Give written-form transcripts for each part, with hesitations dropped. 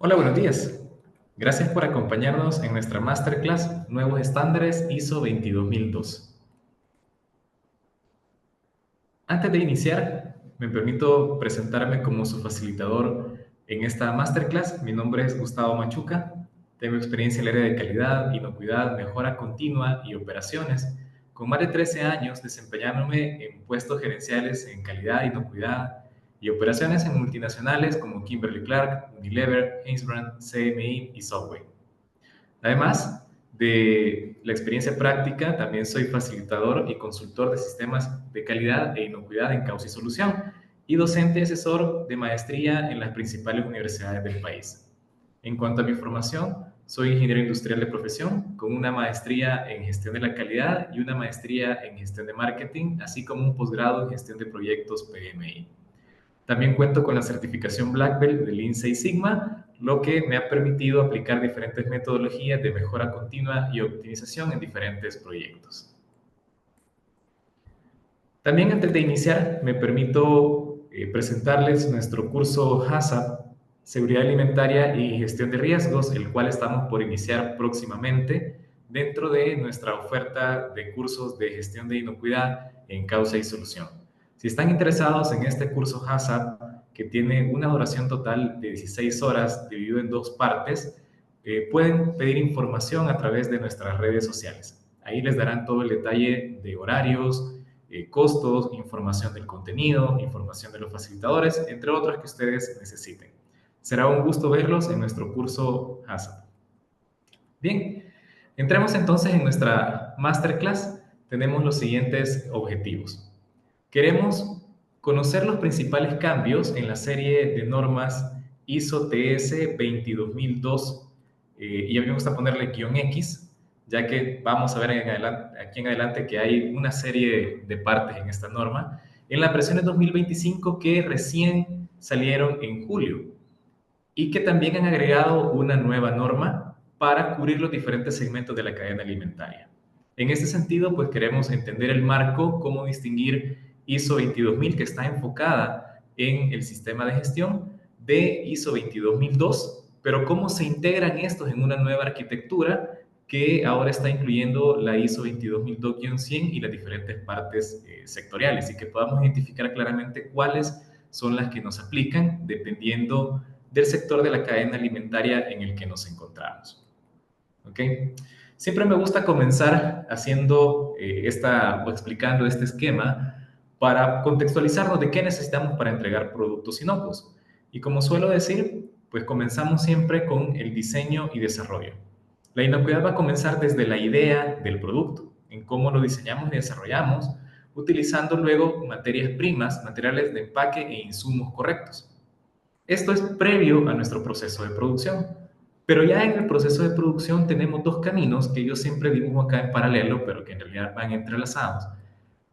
Hola, buenos días. Gracias por acompañarnos en nuestra Masterclass Nuevos Estándares ISO 22002. Antes de iniciar, me permito presentarme como su facilitador en esta Masterclass. Mi nombre es Gustavo Machuca. Tengo experiencia en el área de calidad, inocuidad, mejora continua y operaciones, con más de 13 años desempeñándome en puestos gerenciales en calidad, inocuidad y operaciones en multinacionales como Kimberly-Clark, Unilever, Hanesbrand, CMI y Subway. Además de la experiencia práctica, también soy facilitador y consultor de sistemas de calidad e inocuidad en causa y solución y docente y asesor de maestría en las principales universidades del país. En cuanto a mi formación, soy ingeniero industrial de profesión con una maestría en gestión de la calidad y una maestría en gestión de marketing, así como un posgrado en gestión de proyectos PMI. También cuento con la certificación Black Belt de Lean Six Sigma, lo que me ha permitido aplicar diferentes metodologías de mejora continua y optimización en diferentes proyectos. También antes de iniciar, me permito presentarles nuestro curso HACCP, Seguridad Alimentaria y Gestión de Riesgos, el cual estamos por iniciar próximamente dentro de nuestra oferta de cursos de gestión de inocuidad en causa y solución. Si están interesados en este curso HACCP, que tiene una duración total de 16 horas dividido en dos partes, pueden pedir información a través de nuestras redes sociales. Ahí les darán todo el detalle de horarios, costos, información del contenido, información de los facilitadores, entre otras que ustedes necesiten. Será un gusto verlos en nuestro curso HACCP. Bien, entremos entonces en nuestra masterclass. Tenemos los siguientes objetivos. Queremos conocer los principales cambios en la serie de normas ISO TS 22002, y a mí me gusta ponerle guión X, ya que vamos a ver aquí en adelante que hay una serie de partes en esta norma, en las versiones 2025 que recién salieron en julio y que también han agregado una nueva norma para cubrir los diferentes segmentos de la cadena alimentaria. En este sentido, pues queremos entender el marco, cómo distinguir ISO 22000, que está enfocada en el sistema de gestión, de ISO 22002, pero cómo se integran estos en una nueva arquitectura que ahora está incluyendo la ISO 22002-100 y las diferentes partes sectoriales, y que podamos identificar claramente cuáles son las que nos aplican dependiendo del sector de la cadena alimentaria en el que nos encontramos. ¿Ok? Siempre me gusta comenzar haciendo o explicando este esquema para contextualizarnos de qué necesitamos para entregar productos inocuos. Y como suelo decir, pues comenzamos siempre con el diseño y desarrollo. La inocuidad va a comenzar desde la idea del producto, en cómo lo diseñamos y desarrollamos, utilizando luego materias primas, materiales de empaque e insumos correctos. Esto es previo a nuestro proceso de producción. Pero ya en el proceso de producción tenemos dos caminos que yo siempre dibujo acá en paralelo, pero que en realidad van entrelazados,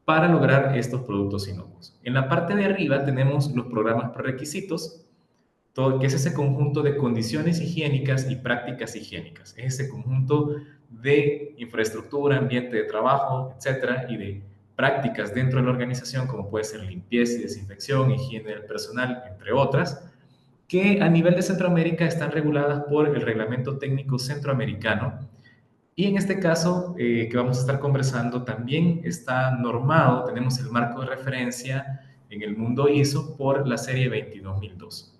para lograr estos productos inocuos. En la parte de arriba tenemos los programas prerequisitos, todo, que es ese conjunto de condiciones higiénicas y prácticas higiénicas. Es ese conjunto de infraestructura, ambiente de trabajo, etcétera, y de prácticas dentro de la organización, como puede ser limpieza y desinfección, higiene del personal, entre otras, que a nivel de Centroamérica están reguladas por el Reglamento Técnico Centroamericano. Y en este caso que vamos a estar conversando también está normado, tenemos el marco de referencia en el mundo ISO por la serie 22002.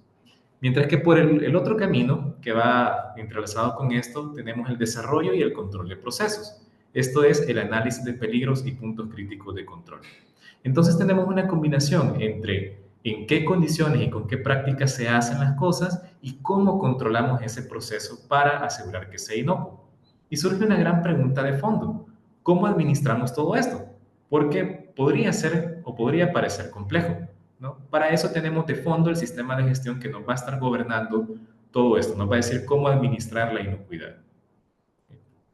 Mientras que por el otro camino que va entrelazado con esto, tenemos el desarrollo y el control de procesos. Esto es el análisis de peligros y puntos críticos de control. Entonces tenemos una combinación entre en qué condiciones y con qué prácticas se hacen las cosas y cómo controlamos ese proceso para asegurar que sea inocuo. Y surge una gran pregunta de fondo. ¿Cómo administramos todo esto? Porque podría ser o podría parecer complejo, ¿no? Para eso tenemos de fondo el sistema de gestión que nos va a estar gobernando todo esto, nos va a decir cómo administrar la inocuidad.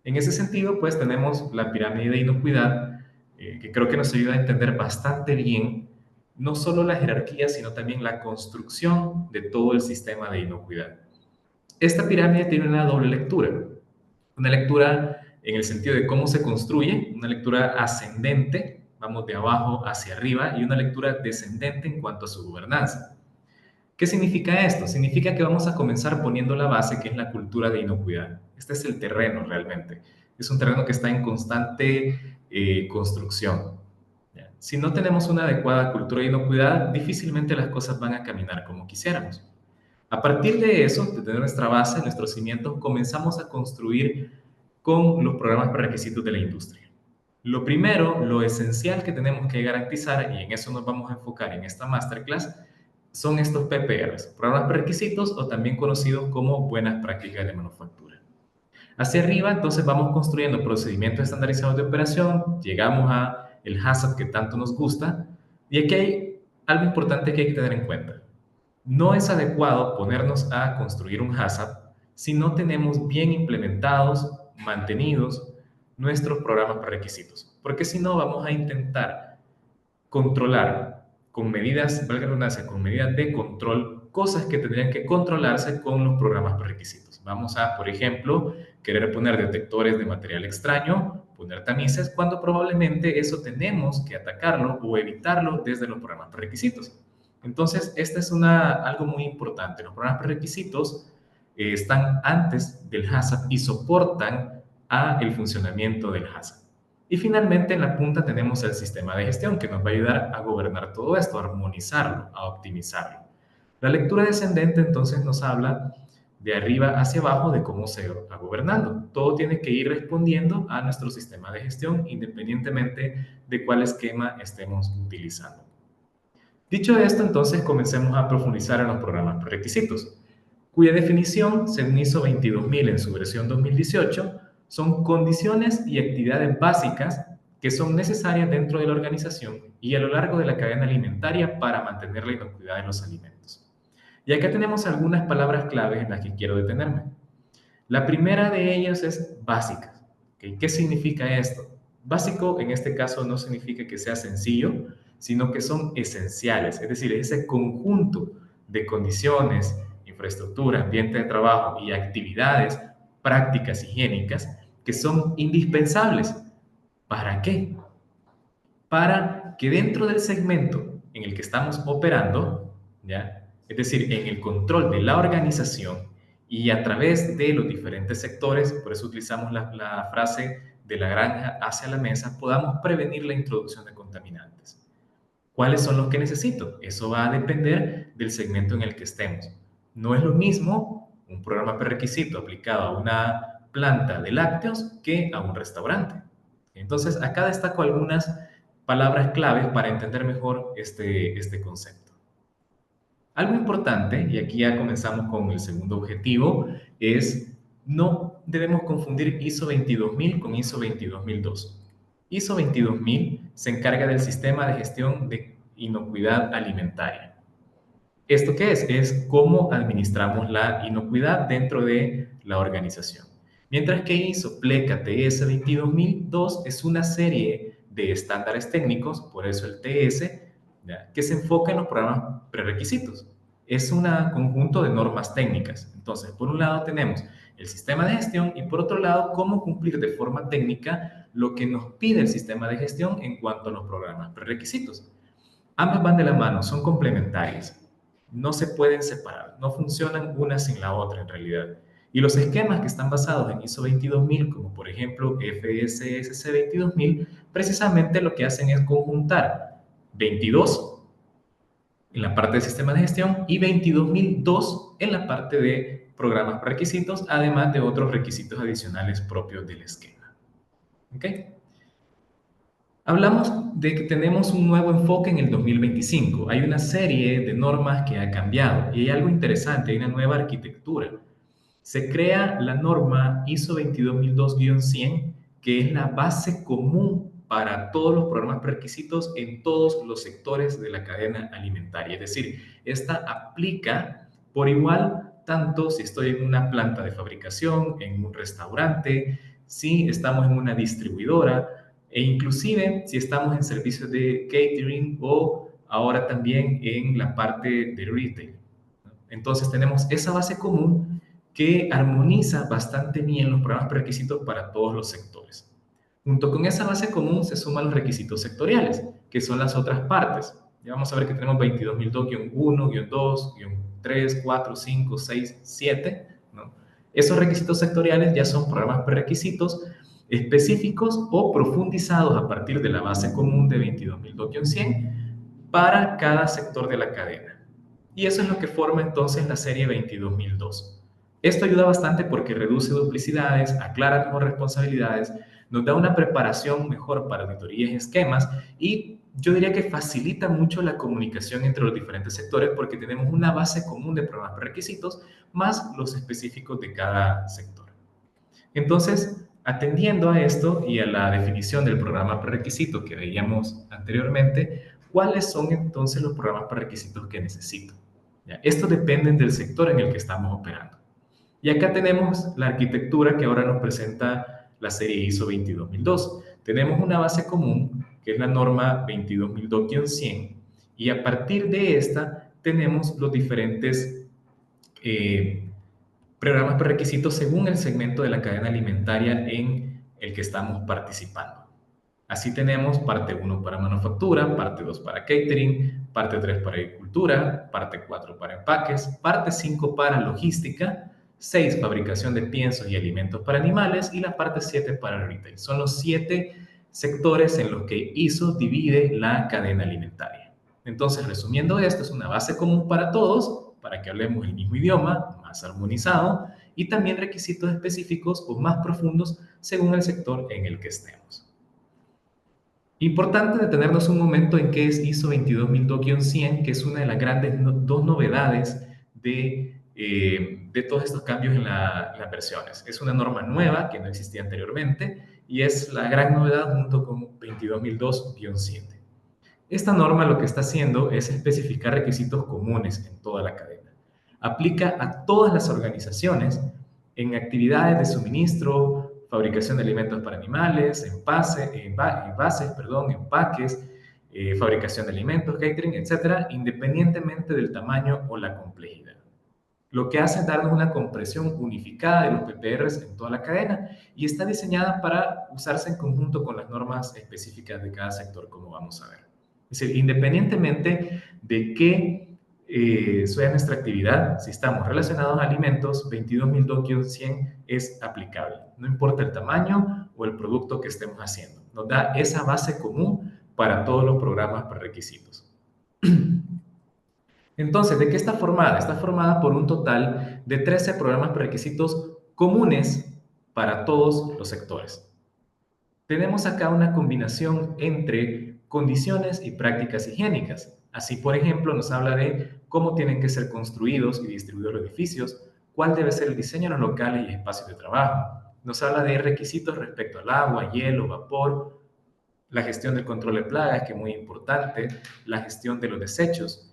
En ese sentido, pues tenemos la pirámide de inocuidad, que creo que nos ayuda a entender bastante bien no solo la jerarquía, sino también la construcción de todo el sistema de inocuidad. Esta pirámide tiene una doble lectura. Una lectura en el sentido de cómo se construye, una lectura ascendente, vamos de abajo hacia arriba, y una lectura descendente en cuanto a su gobernanza. ¿Qué significa esto? Significa que vamos a comenzar poniendo la base, que es la cultura de inocuidad. Este es el terreno realmente. Es un terreno que está en constante construcción. ¿Ya? Si no tenemos una adecuada cultura de inocuidad, difícilmente las cosas van a caminar como quisiéramos. A partir de eso, de tener nuestra base, nuestros cimientos, comenzamos a construir con los programas prerequisitos de la industria. Lo primero, lo esencial que tenemos que garantizar, y en eso nos vamos a enfocar en esta masterclass, son estos PPRs, programas prerequisitos o también conocidos como buenas prácticas de manufactura. Hacia arriba, entonces vamos construyendo procedimientos estandarizados de operación, llegamos a el HACCP que tanto nos gusta, y aquí hay algo importante que hay que tener en cuenta. No es adecuado ponernos a construir un HACCP si no tenemos bien implementados, mantenidos nuestros programas prerequisitos, porque si no vamos a intentar controlar con medidas, valga la redundancia, con medidas de control, cosas que tendrían que controlarse con los programas prerequisitos. Vamos a, por ejemplo, querer poner detectores de material extraño, poner tamices, cuando probablemente eso tenemos que atacarlo o evitarlo desde los programas prerequisitos. Entonces, esta es algo muy importante. Los programas prerequisitos están antes del HACCP y soportan el funcionamiento del HACCP. Y finalmente en la punta tenemos el sistema de gestión que nos va a ayudar a gobernar todo esto, a armonizarlo, a optimizarlo. La lectura descendente entonces nos habla de arriba hacia abajo de cómo se va gobernando. Todo tiene que ir respondiendo a nuestro sistema de gestión independientemente de cuál esquema estemos utilizando. Dicho esto, entonces comencemos a profundizar en los programas prerequisitos, cuya definición, según ISO 22000 en su versión 2018, son condiciones y actividades básicas que son necesarias dentro de la organización y a lo largo de la cadena alimentaria para mantener la inocuidad de los alimentos. Y acá tenemos algunas palabras claves en las que quiero detenerme. La primera de ellas es básicas. ¿Okay? ¿Qué significa esto? Básico en este caso no significa que sea sencillo, sino que son esenciales, es decir, ese conjunto de condiciones, infraestructura, ambiente de trabajo y actividades prácticas higiénicas que son indispensables. ¿Para qué? Para que dentro del segmento en el que estamos operando, ¿ya? Es decir, en el control de la organización y a través de los diferentes sectores, por eso utilizamos la frase de la granja hacia la mesa, podamos prevenir la introducción de contaminantes. ¿Cuáles son los que necesito? Eso va a depender del segmento en el que estemos. No es lo mismo un programa prerequisito aplicado a una planta de lácteos que a un restaurante. Entonces, acá destaco algunas palabras claves para entender mejor este concepto. Algo importante, y aquí ya comenzamos con el segundo objetivo, es no debemos confundir ISO 22000 con ISO 22002. ISO 22000 se encarga del sistema de gestión de inocuidad alimentaria. ¿Esto qué es? Es cómo administramos la inocuidad dentro de la organización. Mientras que ISO PLECA TS 22002 es una serie de estándares técnicos, por eso el TS, ¿ya? Que se enfoca en los programas prerequisitos. Es un conjunto de normas técnicas. Entonces, por un lado tenemos el sistema de gestión y por otro lado, cómo cumplir de forma técnica lo que nos pide el sistema de gestión en cuanto a los programas prerequisitos. Ambas van de la mano, son complementarias. No se pueden separar, no funcionan una sin la otra en realidad. Y los esquemas que están basados en ISO 22000, como por ejemplo FSSC 22000, precisamente lo que hacen es conjuntar 22 en la parte de sistema de gestión y 22002 en la parte de programas requisitos, además de otros requisitos adicionales propios del esquema. ¿Ok? Hablamos de que tenemos un nuevo enfoque en el 2025. Hay una serie de normas que ha cambiado y hay algo interesante, hay una nueva arquitectura. Se crea la norma ISO 22002-100, que es la base común para todos los programas prerequisitos en todos los sectores de la cadena alimentaria. Es decir, esta aplica por igual tanto si estoy en una planta de fabricación, en un restaurante, si estamos en una distribuidora e inclusive si estamos en servicios de catering o ahora también en la parte de retail. Entonces tenemos esa base común que armoniza bastante bien los programas prerequisitos para todos los sectores. Junto con esa base común se suman los requisitos sectoriales, que son las otras partes. Ya vamos a ver que tenemos 22002-1, 2, 3, 4, 5, 6, 7, ¿no? Esos requisitos sectoriales ya son programas prerequisitos específicos o profundizados a partir de la base común de 22.002-100 para cada sector de la cadena. Y eso es lo que forma entonces la serie 22.002. Esto ayuda bastante porque reduce duplicidades, aclara mejor responsabilidades, nos da una preparación mejor para auditorías y esquemas y yo diría que facilita mucho la comunicación entre los diferentes sectores porque tenemos una base común de programas prerequisitos más los específicos de cada sector. Entonces, atendiendo a esto y a la definición del programa prerequisito que veíamos anteriormente, ¿cuáles son entonces los programas prerequisitos que necesito? ¿Ya? Estos dependen del sector en el que estamos operando. Y acá tenemos la arquitectura que ahora nos presenta la serie ISO 22002. Tenemos una base común, que es la norma 22002-100, y a partir de esta tenemos los diferentes programas prerequisitos según el segmento de la cadena alimentaria en el que estamos participando. Así tenemos parte 1 para manufactura, parte 2 para catering, parte 3 para agricultura, parte 4 para empaques, parte 5 para logística, 6 fabricación de piensos y alimentos para animales y la parte 7 para retail. Son los 7 sectores en los que ISO divide la cadena alimentaria. Entonces, resumiendo esto, es una base común para todos, para que hablemos el mismo idioma, más armonizado, y también requisitos específicos o más profundos según el sector en el que estemos. Importante detenernos un momento en qué es ISO 22002-100, que es una de las grandes dos novedades de todos estos cambios en las versiones. Es una norma nueva que no existía anteriormente y es la gran novedad junto con 22002-7. Esta norma lo que está haciendo es especificar requisitos comunes en toda la cadena. Aplica a todas las organizaciones en actividades de suministro, fabricación de alimentos para animales, empaques, fabricación de alimentos, catering, etcétera, independientemente del tamaño o la complejidad. Lo que hace es darnos una comprensión unificada de los PPRs en toda la cadena y está diseñada para usarse en conjunto con las normas específicas de cada sector, como vamos a ver. Es decir, independientemente de qué sea nuestra actividad, si estamos relacionados a alimentos, 22002-100 es aplicable. No importa el tamaño o el producto que estemos haciendo. Nos da esa base común para todos los programas prerequisitos. Entonces, ¿de qué está formada? Está formada por un total de 13 programas prerequisitos comunes para todos los sectores. Tenemos acá una combinación entre condiciones y prácticas higiénicas. Así, por ejemplo, nos habla de cómo tienen que ser construidos y distribuidos los edificios, cuál debe ser el diseño de los locales y espacios de trabajo. Nos habla de requisitos respecto al agua, hielo, vapor, la gestión del control de plagas, que es muy importante, la gestión de los desechos.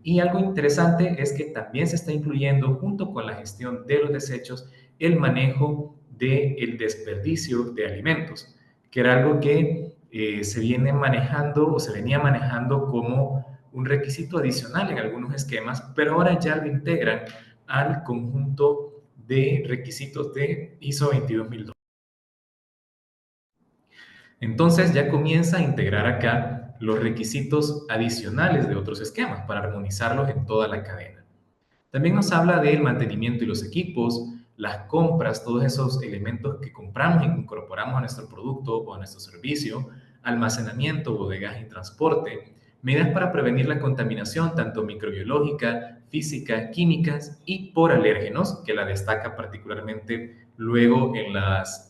Y algo interesante es que también se está incluyendo, junto con la gestión de los desechos, el manejo del desperdicio de alimentos, que era algo que se viene manejando o se venía manejando como un requisito adicional en algunos esquemas, pero ahora ya lo integran al conjunto de requisitos de ISO 22002. Entonces ya comienza a integrar acá los requisitos adicionales de otros esquemas para armonizarlos en toda la cadena. También nos habla del mantenimiento y los equipos, las compras, todos esos elementos que compramos e incorporamos a nuestro producto o a nuestro servicio, almacenamiento, bodegaje y transporte, medidas para prevenir la contaminación tanto microbiológica, física, químicas y por alérgenos, que la destaca particularmente luego en las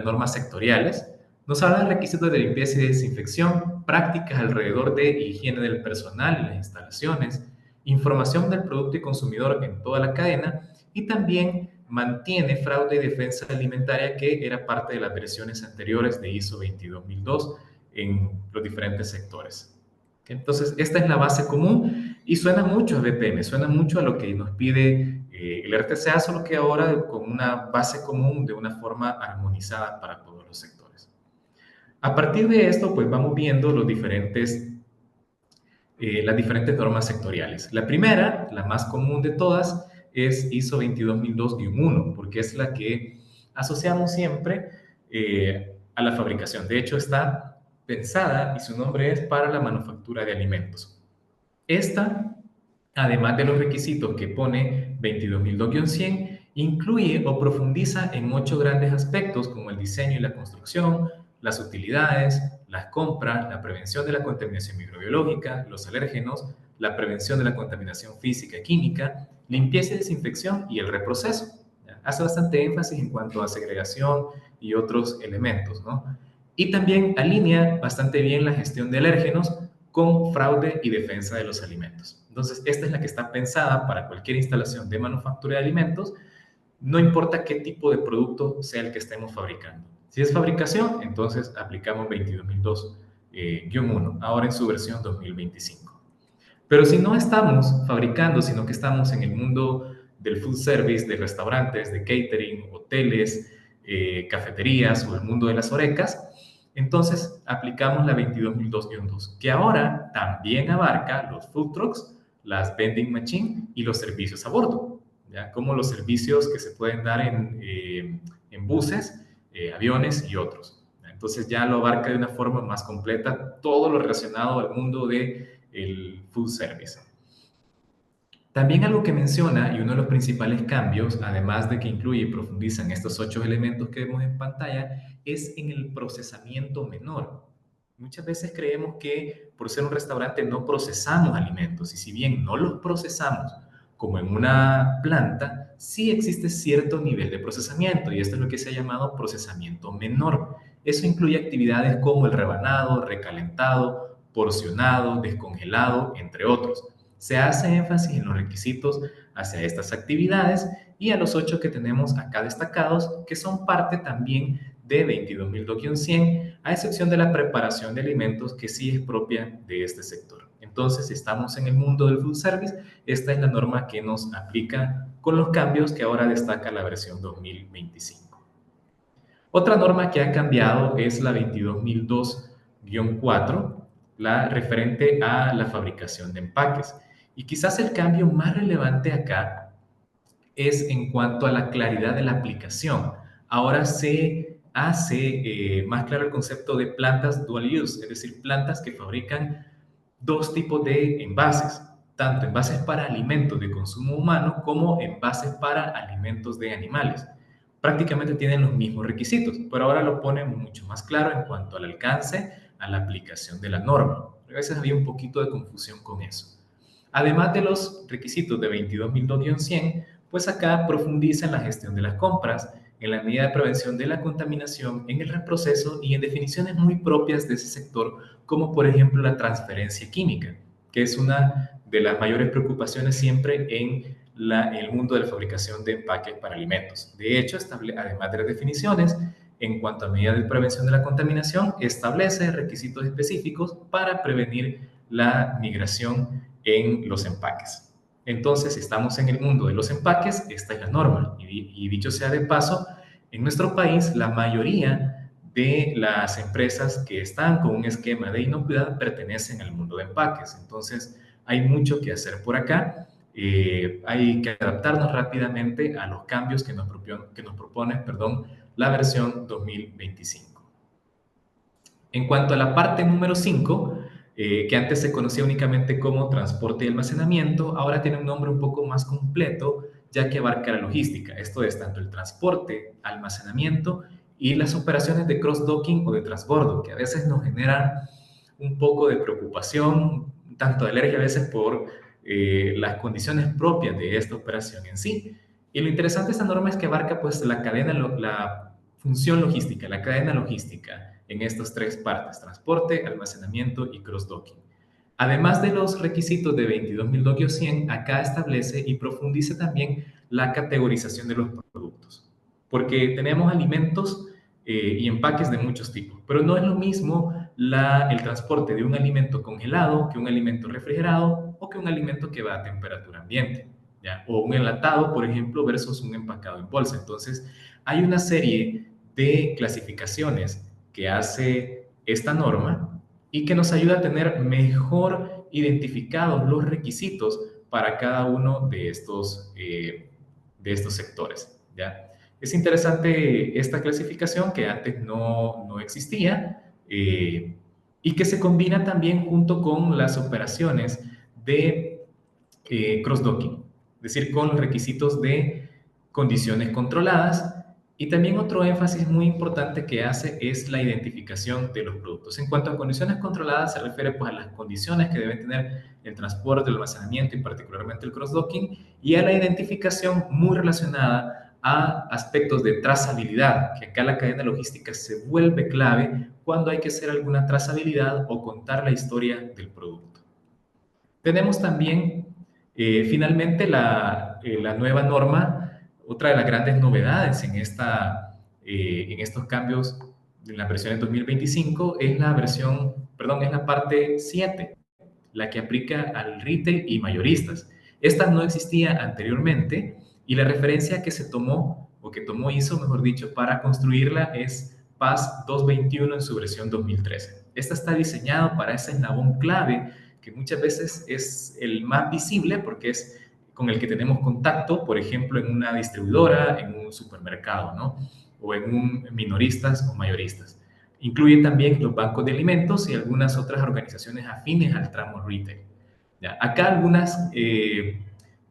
normas sectoriales. Nos habla de requisitos de limpieza y desinfección, prácticas alrededor de higiene del personal y las instalaciones, información del producto y consumidor en toda la cadena y también mantiene fraude y defensa alimentaria que era parte de las versiones anteriores de ISO 22002 en los diferentes sectores. Entonces, esta es la base común y suena mucho a BPM, suena mucho a lo que nos pide el RTCA, solo que ahora con una base común de una forma armonizada para todos los sectores. A partir de esto, pues vamos viendo las diferentes normas sectoriales. La primera, la más común de todas, es ISO 22002-1, porque es la que asociamos siempre a la fabricación. De hecho, está pensada y su nombre es para la manufactura de alimentos. Esta además de los requisitos que pone 22002-100, incluye o profundiza en 8 grandes aspectos como el diseño y la construcción, las utilidades, las compras, la prevención de la contaminación microbiológica, los alérgenos, la prevención de la contaminación física y química, limpieza y desinfección y el reproceso. Hace bastante énfasis en cuanto a segregación y otros elementos, ¿no? Y también alinea bastante bien la gestión de alérgenos con fraude y defensa de los alimentos. Entonces, esta es la que está pensada para cualquier instalación de manufactura de alimentos, no importa qué tipo de producto sea el que estemos fabricando. Si es fabricación, entonces aplicamos 22002-1, ahora en su versión 2025. Pero si no estamos fabricando, sino que estamos en el mundo del food service, de restaurantes, de catering, hoteles, cafeterías o el mundo de las horecas, entonces aplicamos la 22002-2, que ahora también abarca los food trucks, las vending machine y los servicios a bordo, ¿ya? Como los servicios que se pueden dar en buses, aviones y otros. Entonces ya lo abarca de una forma más completa todo lo relacionado al mundo del food service. También algo que menciona, y uno de los principales cambios, además de que incluye y profundiza en estos 8 elementos que vemos en pantalla, es en el procesamiento menor. Muchas veces creemos que por ser un restaurante no procesamos alimentos, y si bien no los procesamos como en una planta, sí existe cierto nivel de procesamiento, y esto es lo que se ha llamado procesamiento menor. Eso incluye actividades como el rebanado, recalentado, porcionado, descongelado, entre otros. Se hace énfasis en los requisitos hacia estas actividades y a los 8 que tenemos acá destacados, que son parte también de 22002-100, a excepción de la preparación de alimentos que sí es propia de este sector. Entonces, si estamos en el mundo del food service, esta es la norma que nos aplica con los cambios que ahora destaca la versión 2025. Otra norma que ha cambiado es la 22002-4, la referente a la fabricación de empaques. Y quizás el cambio más relevante acá es en cuanto a la claridad de la aplicación. Ahora se hace más claro el concepto de plantas dual use, es decir, plantas que fabrican dos tipos de envases, tanto envases para alimentos de consumo humano como envases para alimentos de animales. Prácticamente tienen los mismos requisitos, pero ahora lo ponen mucho más claro en cuanto al alcance, a la aplicación de la norma. A veces había un poquito de confusión con eso. Además de los requisitos de 22002-100, pues acá profundiza en la gestión de las compras, en la medida de prevención de la contaminación, en el reproceso y en definiciones muy propias de ese sector, como por ejemplo la transferencia química, que es una de las mayores preocupaciones siempre en el mundo de la fabricación de empaques para alimentos. De hecho, además de las definiciones, en cuanto a medidas de prevención de la contaminación, establece requisitos específicos para prevenir la migración en los empaques. Entonces, si estamos en el mundo de los empaques, esta es la norma. Y dicho sea de paso, en nuestro país, la mayoría de las empresas que están con un esquema de inocuidad pertenecen al mundo de empaques. Entonces, hay mucho que hacer por acá. Hay que adaptarnos rápidamente a los cambios que nos propone la versión 2025. En cuanto a la parte número 5, que antes se conocía únicamente como transporte y almacenamiento, ahora tiene un nombre un poco más completo, ya que abarca la logística. Esto es tanto el transporte, almacenamiento y las operaciones de cross-docking o de transbordo, que a veces nos generan un poco de preocupación, tanto de alergia a veces por las condiciones propias de esta operación en sí. Y lo interesante de esta norma es que abarca pues la cadena, la función logística, la cadena logística en estas 3 partes: transporte, almacenamiento y cross-docking. Además de los requisitos de 22002-100, acá establece y profundiza también la categorización de los productos, porque tenemos alimentos y empaques de muchos tipos, pero no es lo mismo el transporte de un alimento congelado que un alimento refrigerado o que un alimento que va a temperatura ambiente, ¿ya? O un enlatado, por ejemplo, versus un empacado en bolsa. Entonces, hay una serie de clasificaciones que hace esta norma y que nos ayuda a tener mejor identificados los requisitos para cada uno de estos sectores, ¿ya? Es interesante esta clasificación que antes no existía, y que se combina también junto con las operaciones de cross-docking, es decir, con los requisitos de condiciones controladas. Y también otro énfasis muy importante que hace es la identificación de los productos. En cuanto a condiciones controladas, se refiere pues a las condiciones que deben tener el transporte, el almacenamiento y particularmente el cross-docking, y a la identificación muy relacionada a aspectos de trazabilidad, que acá la cadena logística se vuelve clave cuando hay que hacer alguna trazabilidad o contar la historia del producto. Tenemos también, finalmente, la nueva norma. Otra de las grandes novedades en estos cambios en las versiones 2025 es es la parte 7, la que aplica al retail y mayoristas. Esta no existía anteriormente y la referencia que se tomó, o que tomó ISO, mejor dicho, para construirla es PAS 221 en su versión 2013. Esta está diseñada para ese eslabón clave que muchas veces es el más visible porque es con el que tenemos contacto, por ejemplo, en una distribuidora, en un supermercado, ¿no? O en un minoristas o mayoristas. Incluye también los bancos de alimentos y algunas otras organizaciones afines al tramo retail. ¿Ya? Acá algunos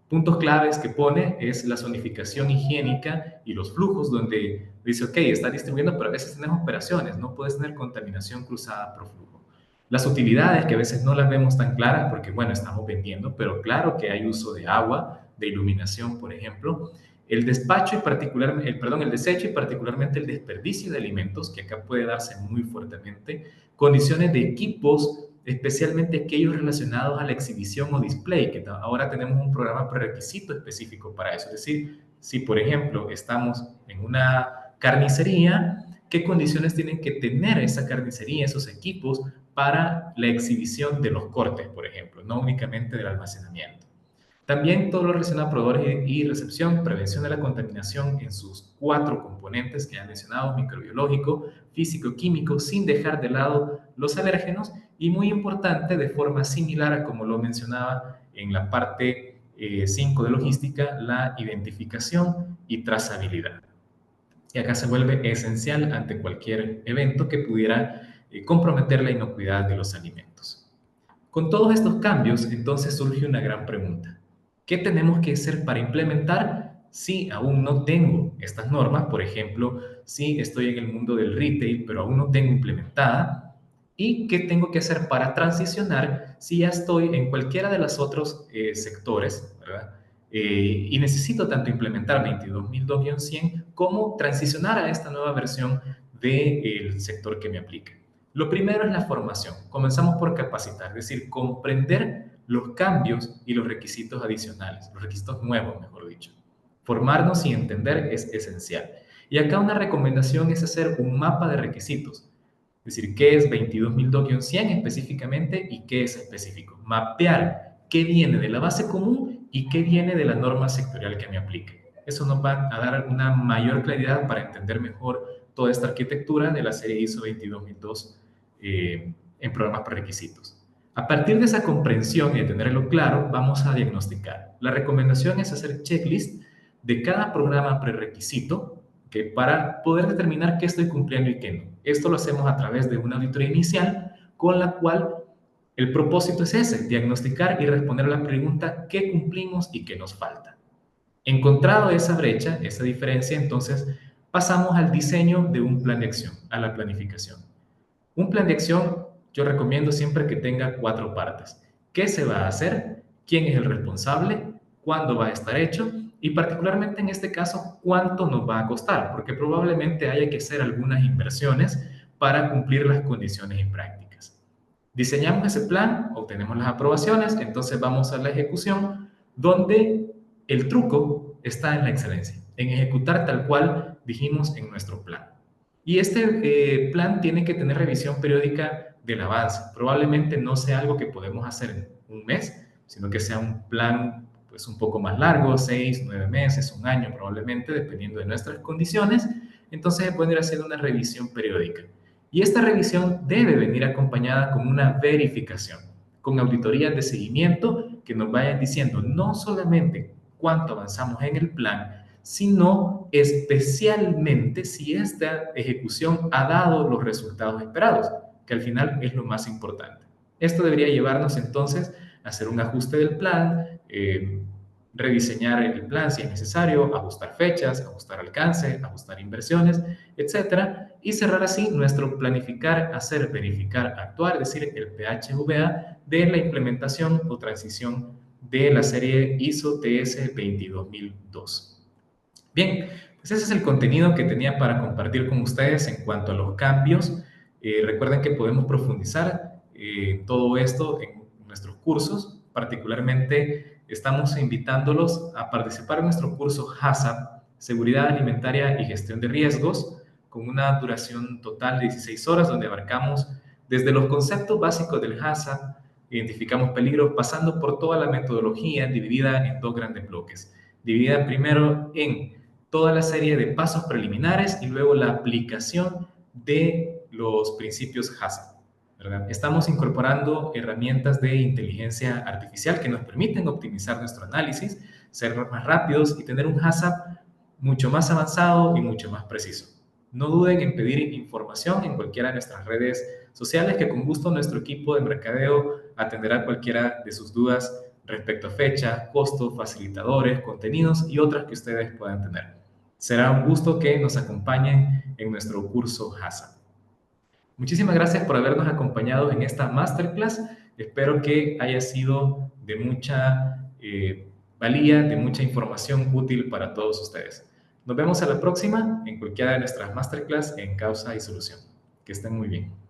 puntos claves que pone es la zonificación higiénica y los flujos, donde dice, ok, está distribuyendo, pero a veces tenemos operaciones, no puedes tener contaminación cruzada por flujo. Las utilidades, que a veces no las vemos tan claras porque, bueno, estamos vendiendo, pero claro que hay uso de agua, de iluminación, por ejemplo. El despacho y el desecho y particularmente el desperdicio de alimentos, que acá puede darse muy fuertemente. Condiciones de equipos, especialmente aquellos relacionados a la exhibición o display, que ahora tenemos un programa prerequisito específico para eso. Es decir, si por ejemplo estamos en una carnicería, ¿qué condiciones tienen que tener esa carnicería, esos equipos, para la exhibición de los cortes, por ejemplo, no únicamente del almacenamiento? También todo lo relacionado a proveedores y recepción, prevención de la contaminación en sus 4 componentes que ya he mencionado: microbiológico, físico, químico, sin dejar de lado los alérgenos, y muy importante, de forma similar a como lo mencionaba en la parte 5 de logística, la identificación y trazabilidad. Y acá se vuelve esencial ante cualquier evento que pudiera comprometer la inocuidad de los alimentos. Con todos estos cambios, entonces surge una gran pregunta. ¿Qué tenemos que hacer para implementar si aún no tengo estas normas? Por ejemplo, si estoy en el mundo del retail, pero aún no tengo implementada. ¿Y qué tengo que hacer para transicionar si ya estoy en cualquiera de los otros sectores, ¿verdad? Y necesito tanto implementar 22002-100 como transicionar a esta nueva versión del sector que me aplique. Lo primero es la formación. Comenzamos por capacitar, es decir, comprender los cambios y los requisitos adicionales, los requisitos nuevos, mejor dicho. Formarnos y entender es esencial. Y acá una recomendación es hacer un mapa de requisitos. Es decir, ¿qué es 22002-100 específicamente y qué es específico? Mapear qué viene de la base común y qué viene de la norma sectorial que me aplique. Eso nos va a dar una mayor claridad para entender mejor toda esta arquitectura de la serie ISO 22002 en programas prerequisitos. A partir de esa comprensión y de tenerlo claro, vamos a diagnosticar. La recomendación es hacer checklist de cada programa prerequisito, que para poder determinar qué estoy cumpliendo y qué no. Esto lo hacemos a través de una auditoría inicial con la cual el propósito es ese: diagnosticar y responder a la pregunta ¿qué cumplimos y qué nos falta? Encontrado esa brecha, esa diferencia, entonces pasamos al diseño de un plan de acción, a la planificación. Un plan de acción yo recomiendo siempre que tenga 4 partes. ¿Qué se va a hacer? ¿Quién es el responsable? ¿Cuándo va a estar hecho? Y particularmente en este caso, ¿cuánto nos va a costar? Porque probablemente haya que hacer algunas inversiones para cumplir las condiciones y prácticas. Diseñamos ese plan, obtenemos las aprobaciones, entonces vamos a la ejecución, donde el truco está en la excelencia, en ejecutar tal cual dijimos en nuestro plan. Y este plan tiene que tener revisión periódica del avance. Probablemente no sea algo que podemos hacer en un mes, sino que sea un plan pues un poco más largo, 6, 9 meses, un año probablemente, dependiendo de nuestras condiciones. Entonces se puede ir haciendo una revisión periódica. Y esta revisión debe venir acompañada con una verificación, con auditorías de seguimiento que nos vayan diciendo no solamente cuánto avanzamos en el plan, sino especialmente si esta ejecución ha dado los resultados esperados, que al final es lo más importante. Esto debería llevarnos entonces a hacer un ajuste del plan, rediseñar el plan si es necesario, ajustar fechas, ajustar alcance, ajustar inversiones, etcétera, y cerrar así nuestro planificar, hacer, verificar, actuar, es decir, el PHVA de la implementación o transición de la serie ISO TS 22002. Bien, pues ese es el contenido que tenía para compartir con ustedes en cuanto a los cambios. Recuerden que podemos profundizar todo esto en nuestros cursos. Particularmente estamos invitándolos a participar en nuestro curso HACCP, Seguridad Alimentaria y Gestión de Riesgos, con una duración total de 16 horas, donde abarcamos desde los conceptos básicos del HACCP, identificamos peligros, pasando por toda la metodología dividida en dos grandes bloques. Dividida primero en toda la serie de pasos preliminares y luego la aplicación de los principios HACCP, ¿verdad? Estamos incorporando herramientas de inteligencia artificial que nos permiten optimizar nuestro análisis, ser más rápidos y tener un HACCP mucho más avanzado y mucho más preciso. No duden en pedir información en cualquiera de nuestras redes sociales, que con gusto nuestro equipo de mercadeo atenderá cualquiera de sus dudas respecto a fecha, costo, facilitadores, contenidos y otras que ustedes puedan tener. Será un gusto que nos acompañen en nuestro curso HACCP. Muchísimas gracias por habernos acompañado en esta masterclass. Espero que haya sido de mucha valía, de mucha información útil para todos ustedes. Nos vemos a la próxima en cualquiera de nuestras masterclass en Causa y Solución. Que estén muy bien.